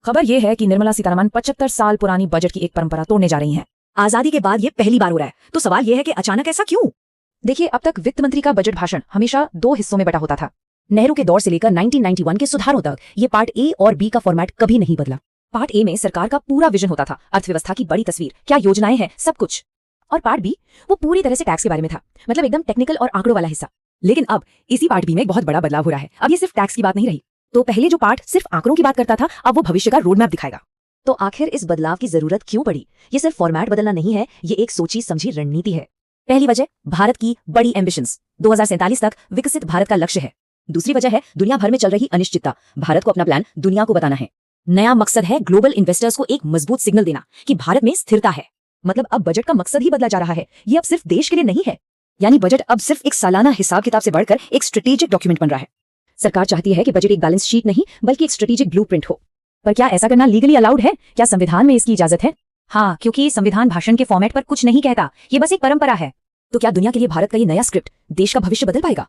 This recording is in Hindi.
खबर यह है कि निर्मला सीतारमण 75 साल पुरानी बजट की एक परंपरा तोड़ने जा रही हैं। आजादी के बाद ये पहली बार हो रहा है, तो सवाल ये है कि अचानक ऐसा क्यों? देखिए, अब तक वित्त मंत्री का बजट भाषण हमेशा 2 हिस्सों में बटा होता था। नेहरू के दौर से लेकर 1991 के सुधारों तक ये पार्ट ए और बी का फॉर्मेट कभी नहीं बदला। पार्ट ए में सरकार का पूरा विजन होता था, अर्थव्यवस्था की बड़ी तस्वीर, क्या योजनाएं हैं, सब कुछ। और पार्ट बी वो पूरी तरह से टैक्स के बारे में था, मतलब एकदम टेक्निकल और आंकड़ों वाला हिस्सा। लेकिन अब इसी पार्ट बी में बहुत बड़ा बदलाव हो रहा है। अब ये सिर्फ टैक्स की बात नहीं रही। तो पहले जो पार्ट सिर्फ आंकड़ों की बात करता था, अब वो भविष्य का रोड मैप दिखाएगा। तो आखिर इस बदलाव की जरूरत क्यों पड़ी? ये सिर्फ फॉर्मेट बदलना नहीं है, ये एक सोची समझी रणनीति है। पहली वजह, भारत की बड़ी एम्बिशंस, 2047 तक विकसित भारत का लक्ष्य है। दूसरी वजह है दुनिया भर में चल रही अनिश्चितता, भारत को अपना प्लान दुनिया को बताना है। नया मकसद है ग्लोबल इन्वेस्टर्स को एक मजबूत सिग्नल देना कि भारत में स्थिरता है। मतलब अब बजट का मकसद ही बदला जा रहा है, ये अब सिर्फ देश के लिए नहीं है। यानी बजट अब सिर्फ एक सालाना हिसाब किताब से बढ़कर एक स्ट्रेटेजिक डॉक्यूमेंट बन रहा है। सरकार चाहती है कि बजट एक बैलेंस शीट नहीं बल्कि एक स्ट्रेटेजिक ब्लूप्रिंट हो। पर क्या ऐसा करना लीगली अलाउड है? क्या संविधान में इसकी इजाजत है? हाँ, क्योंकि संविधान भाषण के फॉर्मेट पर कुछ नहीं कहता, ये बस एक परंपरा है। तो क्या दुनिया के लिए भारत का ये नया स्क्रिप्ट देश का भविष्य बदल पाएगा?